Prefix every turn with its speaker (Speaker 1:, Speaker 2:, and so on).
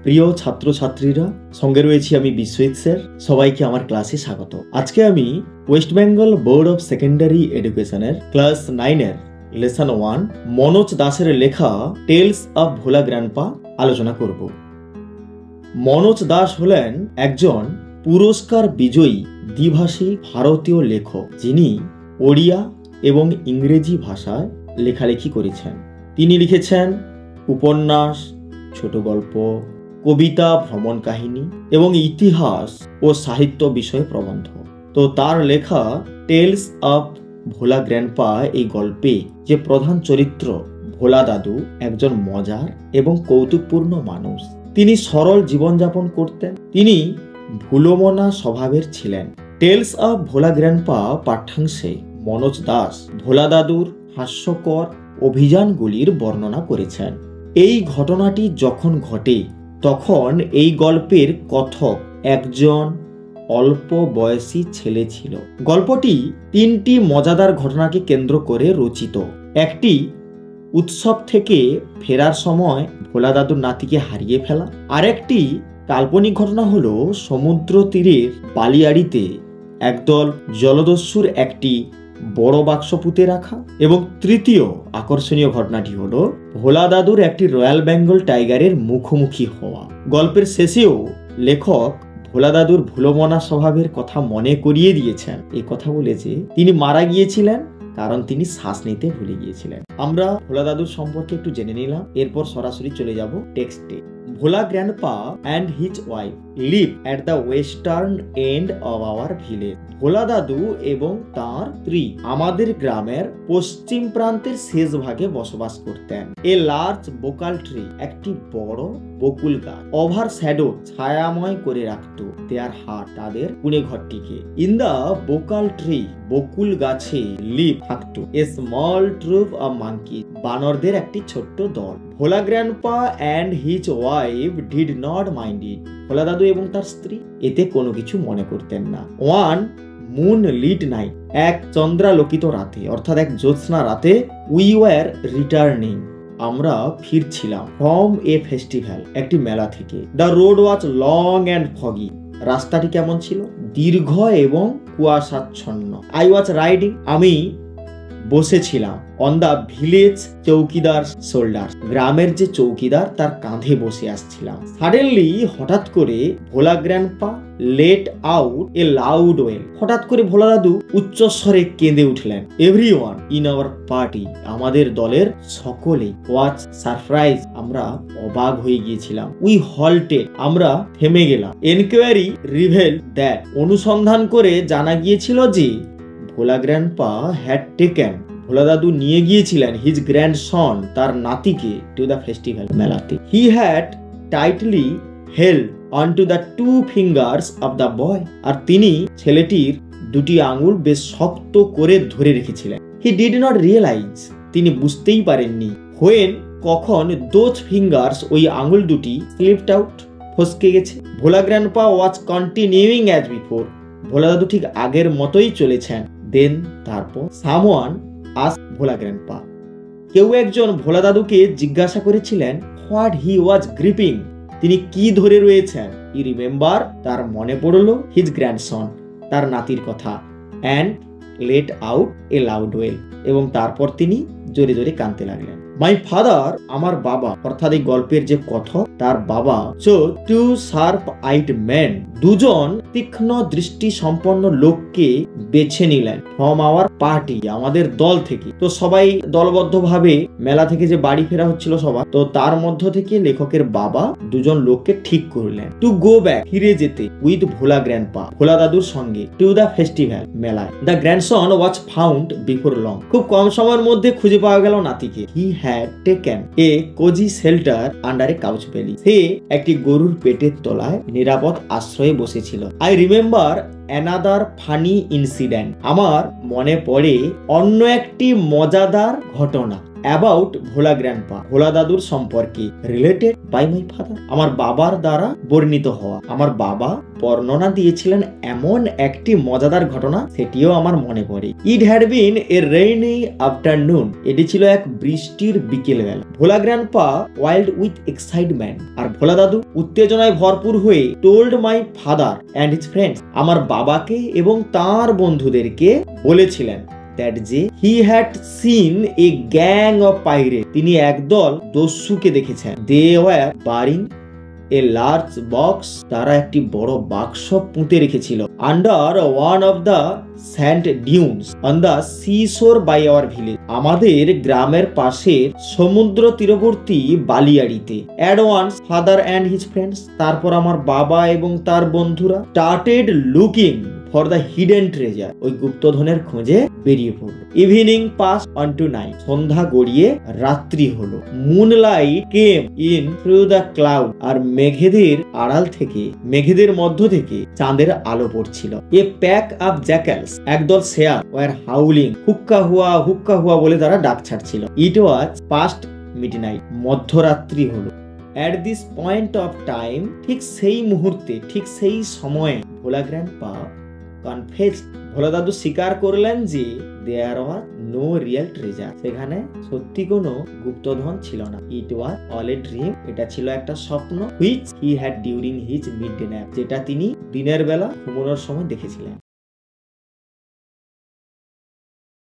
Speaker 1: প্রিয় ছাত্রছাত্রীরা, সঙ্গে রয়েছি আমি বিশ্বজিৎ স্যার। সবাইকে আমার ক্লাসে স্বাগত। আজকে আমি West Bengal board of secondary এডুকেশনের ক্লাস 9-এর লেসন 1 মনোজ দাসের লেখা টেলস অফ ভোলা গ্র্যান্ডপা আলোচনা করব। মনোজ দাস হলেন একজন পুরস্কার বিজয়ী দ্বিভাষী ভারতীয় লেখক, যিনি ওড়িয়া এবং ইংরেজি ভাষায় লেখালেখি করেছেন। তিনি লিখেছেন উপন্যাস, ছোট গল্প, কবিতা, ভ্রমণ কাহিনী এবং ইতিহাস ও সাহিত্য বিষয়ে প্রবন্ধ। তো তার লেখা টেলস অফ ভোলা গ্র্যান্ডপা এই গল্পে যে প্রধান চরিত্র ভোলা দাদু একজন মজার এবং কৌতুকপূর্ণ মানুষ। তিনি সরল জীবনযাপন করতেন। তিনি ভুলোমনা স্বভাবের ছিলেন। টেলস অফ ভোলা গ্র্যান্ডপা পাঠ্যাংশে মনোজ দাস ভোলা দাদুর হাস্যকর অভিযানগুলির বর্ণনা করেছেন। এই ঘটনাটি যখন ঘটে তখন এই গল্পের কথক একজন অল্প বয়সী ছেলে ছিল। গল্পটি 3টি মজাদার ঘটনাকে কেন্দ্র করে রচিত। একটি উৎসব থেকে ফেরার সময় ভোলা দাদুর নাতিকে হারিয়ে ফেলা। আরেকটি কাল্পনিক ঘটনা হলো সমুদ্র তীরের বালিয়াড়িতে একদল জলদস্যুর একটি বড় বাক্স পুঁতে রাখা। এবং তৃতীয় আকর্ষণীয় ঘটনাটি হলো ভোলা দাদুর একটি রয়্যাল বেঙ্গল টাইগারের মুখোমুখি হওয়া। গল্পের শেষেও লেখক ভোলা দাদুর ভুলোমনা স্বভাবের কথা মনে করিয়ে দিয়েছেন। এই কথা বলে যে তিনি মারা গিয়েছিলেন কারণ তিনি শ্বাস নিতে ভুলে গিয়েছিলেন। আমরা ভোলা দাদুর সম্পর্কে একটু জেনে নিলাম, এরপর সরাসরি চলে যাব টেক্সটে। ভোলা grandpa and his wife live at the western end of our village. ভোলা দাদু এবং তার স্ত্রী আমাদের গ্রামের পশ্চিম প্রান্তের শেষ ভাগে বসবাস করতেন। এ লার্জ বোকাল ট্রি, একটি বড় বকুল গাছ, ওভার শ্যাডো, ছায়াময় করে রাখত দেয়ার হাট, তাদের কুঁড়ে ঘরটিকে। ইন দা বোকাল ট্রি, বকুল গাছে লিভ থাকত a small troop of monkey, বানরদের একটি ছোট্ট দল। Bhola grandpa and his wife did not mind it. Bhola দাদু এবং তার স্ত্রী এতে কোনো কিছু মনে করতেন না। One moonlit night, এক চন্দ্রালোকিত রাতে, অর্থাৎ এক জ্যোৎস্না রাতে, we were returning, আমরা ফিরছিলাম from a festival, একটি মেলা থেকে। The road was long and foggy, রাস্তাটি কেমন ছিল? দীর্ঘ এবং কুয়াশাচ্ছন্ন। I was riding, আমি বসেছিলাম অন দা ভিলেজ চৌকিদার শোল্ডার, গ্রামের যে চৌকিদার তার কাঁধে বসে আসছিলাম। সাডেনলি, হঠাৎ করে Bhola grandpa let out a loud wail, হঠাৎ করে ভোলা দাদু উচ্চস্বরে কেঁদে উঠলেন। এভরিওয়ান ইন আওয়ার পার্টি, আমাদের দলের সকলে, ওয়াজ সারপ্রাইজ, আমরা অবাক হয়ে গিয়েছিলাম। উই হল্টেড, আমরা থেমে গেলাম। এনকোয়ারি রিভেল দ্যাট, অনুসন্ধান করে জানা গিয়েছিল যে ভোলা গ্র্যান্ডপা হ্যাড টেকেন, ভোলা দাদু নিয়ে গিয়েছিলেন হিজ গ্র্যান্ডসন, তার নাতিকে, টু দ্য ফেস্টিভ্যাল, মেলাতে। He had tightly held on to the 2 fingers of the boy, আর তিনি ছেলেটির 2টি আঙুল বেশ শক্ত করে ধরে রেখেছিলেন। হি ডিড নট রিয়েলাইজ, তিনি বুঝতেই পারেননি, হোয়েন, কখন, দোজ ফিঙ্গার্স, ওই আঙুল 2টি স্লিপড আউট, ফসকে গেছে। Bhola grandpa was continuing as before, Bhola দাদু ঠিক আগের মতোই চলেছেন। দেন, তারপর, সামওয়ান আস্কড ভোলা গ্র্যান্ডপা, কেউ একজন ভোলা দাদুকে জিজ্ঞাসা করেছিলেন হোয়াট হি ওয়াজ গ্রিপিং, তিনি কি ধরে রয়েছেন। হি রিমেম্বার, তার মনে পড়লো হিজ গ্র্যান্ডসন, তার নাতির কথা। And let out a loud well, এবং তারপর তিনি জোরে জোরে কাঁদতে লাগলেন। মাই ফাদার, আমার বাবা, অর্থাৎ এই গল্পের যে কথক তার বাবা, সো 2 শার্প আইড ম্যান, 2জন তীক্ষ্ণ দৃষ্টি সম্পন্ন লোককে বেছে নিলেন ফ্রম আওয়ার পার্টি, আমাদের দল থেকে। তো সবাই দলবদ্ধভাবে মেলা থেকে যে বাড়ি ফেরা হচ্ছিল সবার, তো তার মধ্য থেকে লেখকের বাবা 2জন লোককে ঠিক করলেন টু গো ব্যাক, ফিরে যেতে, উইথ ভোলা গ্র্যান্ডপা, ভোলা দাদুর সঙ্গে, টু দ্য ফেস্টিভ্যাল, মেলায়। The grandson was found before long, খুব কম সময়ের মধ্যে খুঁজে পাওয়া গেল নাতিকে। হি had taken a cozy shelter under a couch belly, সে একটি গরুর পেটের তলায় নিরাপদ আশ্রয়ে বসেছিল। I remember another funny incident, আমার মনে পড়ে অন্য একটি মজাদার ঘটনা। অ্যাবাউট ভোলা গ্র্যান্ডপা, ভোলা দাদুর সম্পর্কে, রিলেটেড বাই মাই ফাদার, আমার বাবার দ্বারা বর্ণিত হওয়া। আমার বাবা বর্ণনা দিয়েছিলেন এমন একটি মজাদার ঘটনা, সেটিও আমার মনে পড়ে। It had been A rainy afternoon, এটি ছিল এক বৃষ্টির বিকেলবেলা। ভোলা গ্র্যান্ডপা ওয়াইল্ড উইথ এক্সাইটমেন্ট, আর ভোলা দাদু উত্তেজনায় ভরপুর হয়ে told my father and his friends, আমার বাবাকে এবং তার বন্ধুদেরকে বলেছিলেন that যে he had seen a gang of pirates, তিনি একদল দস্যুকে দেখেছেন। they were burying a large box, তারা একটি বড় বাক্স পুঁতে রেখেছিল under one of the sand dunes on the seashore by our village, আমাদের গ্রামের পাশের সমুদ্র তীরবর্তী বালিয়াড়িতে। at once father and his friends, তারপর আমার বাবা এবং তার বন্ধুরা started looking for the hidden treasure, ওই গুপ্তধনের খোঁজে বেরিয়ে পড়লো। Evening pass on to night, সন্ধ্যা গড়িয়ে রাত্রি হলো। Moonlight came in through the cloud, আর মেঘেদের আড়াল থেকে, মেঘেদের মধ্য থেকে চাঁদের আলো পড়ছিল। এ প্যাক আপ জ্যাকালস, একদল শেয়াল ওয়ার হাউলিং, হুক্কা হুয়া বলে তারা ডাক ছাড়ছিল। ইট ওয়াজ পাস্ট মিডনাইট, মধ্যরাত্রি হলো। At this point of time, ঠিক সেই মুহূর্তে, ঠিক সেই সময়ে ভোলা গ্র্যান্ডপা কনফেসড, ভোলা দাদু স্বীকার করলেন যে দেয়ার ওয়াজ নো রিয়েল ট্রেজার, সেখানে সত্যি কোনো গুপ্তধন ছিল না। ইট ওয়াজ অল এ ড্রিম, এটা ছিল একটা স্বপ্ন। Which he had during his mid day nap, যেটা তিনি দিনের বেলা ঘুমানোর সময় দেখেছিলেন।